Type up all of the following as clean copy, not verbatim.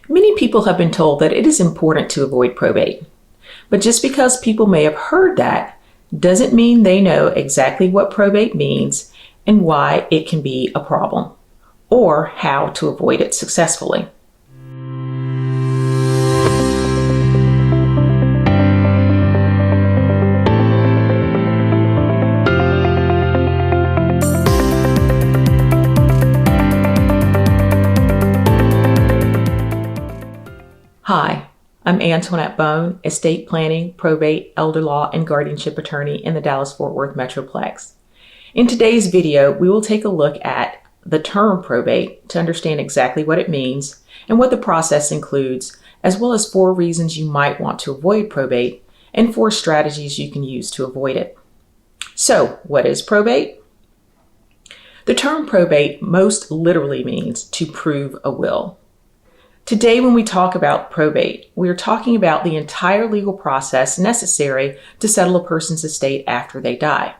Many people have been told that it is important to avoid probate. But just because people may have heard that doesn't mean they know exactly what probate means and why it can be a problem, or how to avoid it successfully. Hi, I'm Antoinette Bone, estate planning, probate, elder law, and guardianship attorney in the Dallas-Fort Worth metroplex. In today's video, we will take a look at the term probate to understand exactly what it means and what the process includes, as well as 4 reasons you might want to avoid probate and 4 strategies you can use to avoid it. So, what is probate? The term probate most literally means to prove a will. Today, when we talk about probate, we are talking about the entire legal process necessary to settle a person's estate after they die.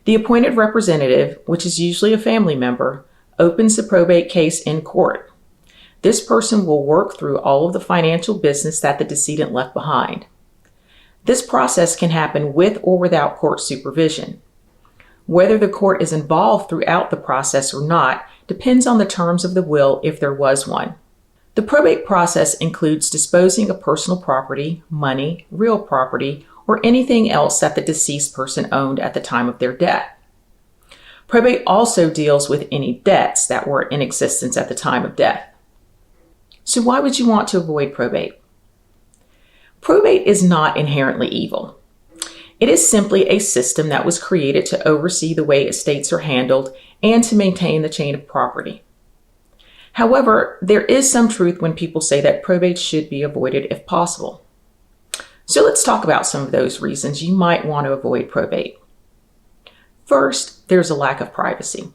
The appointed representative, which is usually a family member, opens the probate case in court. This person will work through all of the financial business that the decedent left behind. This process can happen with or without court supervision. Whether the court is involved throughout the process or not depends on the terms of the will if there was one. The probate process includes disposing of personal property, money, real property, or anything else that the deceased person owned at the time of their death. Probate also deals with any debts that were in existence at the time of death. So why would you want to avoid probate? Probate is not inherently evil. It is simply a system that was created to oversee the way estates are handled and to maintain the chain of property. However, there is some truth when people say that probate should be avoided if possible. So let's talk about some of those reasons you might want to avoid probate. First, there's a lack of privacy.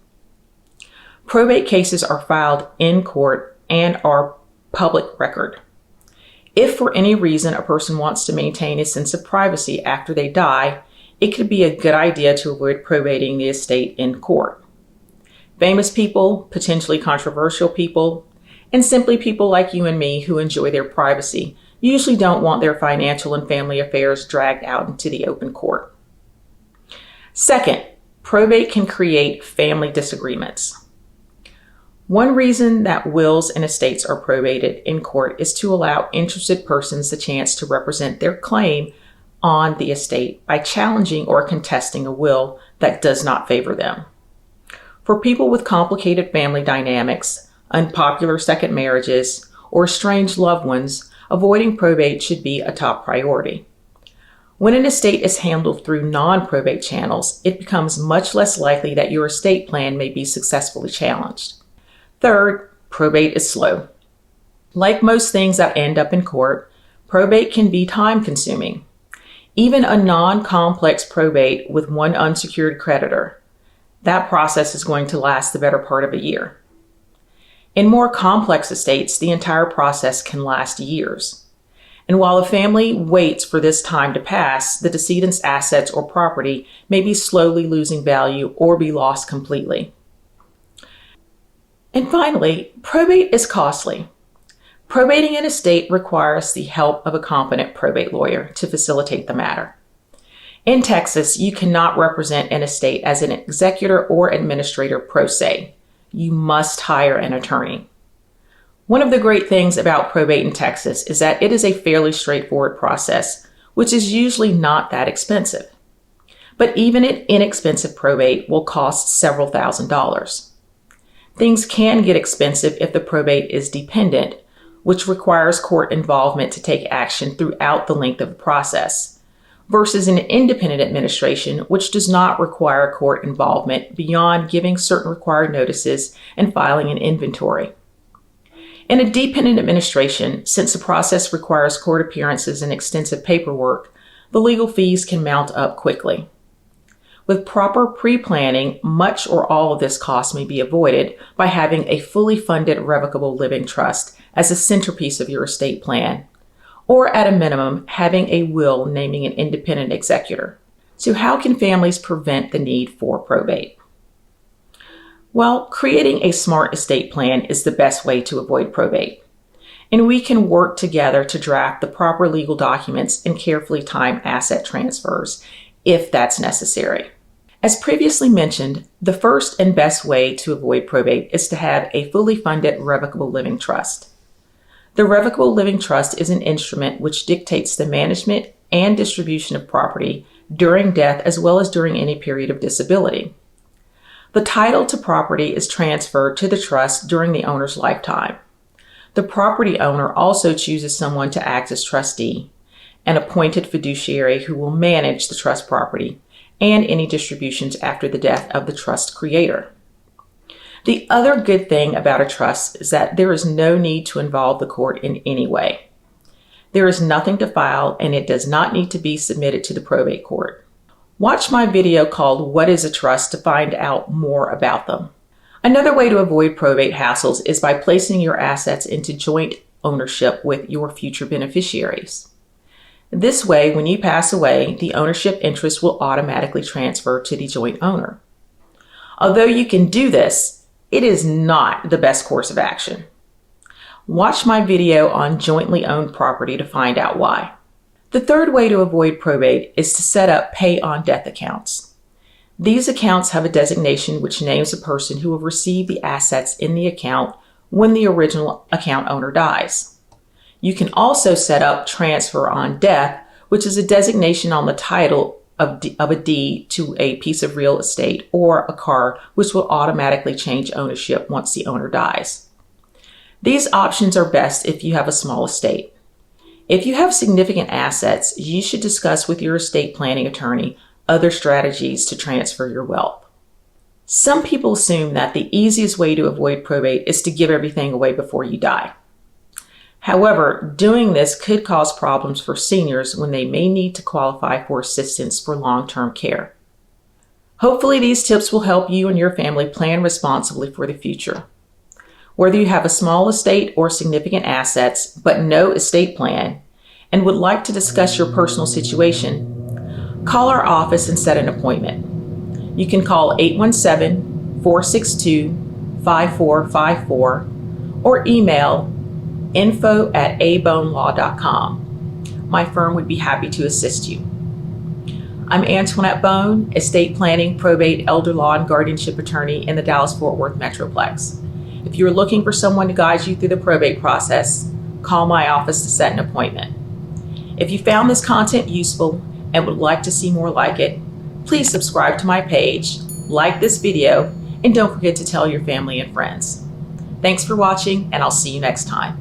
Probate cases are filed in court and are public record. If for any reason a person wants to maintain a sense of privacy after they die, it could be a good idea to avoid probating the estate in court. Famous people, potentially controversial people, and simply people like you and me who enjoy their privacy usually don't want their financial and family affairs dragged out into the open court. Second, probate can create family disagreements. One reason that wills and estates are probated in court is to allow interested persons the chance to represent their claim on the estate by challenging or contesting a will that does not favor them. For people with complicated family dynamics, unpopular second marriages, or estranged loved ones, avoiding probate should be a top priority. When an estate is handled through non-probate channels, it becomes much less likely that your estate plan may be successfully challenged. Third, probate is slow. Like most things that end up in court, probate can be time-consuming. Even a non-complex probate with one unsecured creditor, that process is going to last the better part of a year. In more complex estates, the entire process can last years. And while the family waits for this time to pass, the decedent's assets or property may be slowly losing value or be lost completely. And finally, probate is costly. Probating an estate requires the help of a competent probate lawyer to facilitate the matter. In Texas, you cannot represent an estate as an executor or administrator pro se. You must hire an attorney. One of the great things about probate in Texas is that it is a fairly straightforward process, which is usually not that expensive. But even an inexpensive probate will cost several $1,000s. Things can get expensive if the probate is dependent, which requires court involvement to take action throughout the length of the process, versus an independent administration, which does not require court involvement beyond giving certain required notices and filing an inventory. In a dependent administration, since the process requires court appearances and extensive paperwork, the legal fees can mount up quickly. With proper pre-planning, much or all of this cost may be avoided by having a fully funded revocable living trust as a centerpiece of your estate plan, or at a minimum, having a will naming an independent executor. So how can families prevent the need for probate? Well, creating a smart estate plan is the best way to avoid probate. and we can work together to draft the proper legal documents and carefully time asset transfers if that's necessary. As previously mentioned, the first and best way to avoid probate is to have a fully funded revocable living trust. The revocable living trust is an instrument which dictates the management and distribution of property during death as well as during any period of disability. The title to property is transferred to the trust during the owner's lifetime. The property owner also chooses someone to act as trustee, an appointed fiduciary who will manage the trust property and any distributions after the death of the trust creator. The other good thing about a trust is that there is no need to involve the court in any way. There is nothing to file, and it does not need to be submitted to the probate court. Watch my video called What is a Trust to find out more about them. Another way to avoid probate hassles is by placing your assets into joint ownership with your future beneficiaries. This way, when you pass away, the ownership interest will automatically transfer to the joint owner. Although you can do this, it is not the best course of action. Watch my video on jointly owned property to find out why. The third way to avoid probate is to set up pay-on-death accounts. These accounts have a designation which names a person who will receive the assets in the account when the original account owner dies. You can also set up transfer on death, which is a designation on the title of a deed to a piece of real estate or a car, which will automatically change ownership once the owner dies. These options are best if you have a small estate. If you have significant assets, you should discuss with your estate planning attorney other strategies to transfer your wealth. Some people assume that the easiest way to avoid probate is to give everything away before you die. However, doing this could cause problems for seniors when they may need to qualify for assistance for long-term care. Hopefully, these tips will help you and your family plan responsibly for the future. Whether you have a small estate or significant assets, but no estate plan, and would like to discuss your personal situation, call our office and set an appointment. You can call 817-462-5454 or email info@abonelaw.com. My firm would be happy to assist you. I'm Antoinette Bone, estate planning, probate, elder law, and guardianship attorney in the Dallas-Fort Worth metroplex. If you're looking for someone to guide you through the probate process, call my office to set an appointment. If you found this content useful and would like to see more like it, please subscribe to my page, like this video, and don't forget to tell your family and friends. Thanks for watching, and I'll see you next time.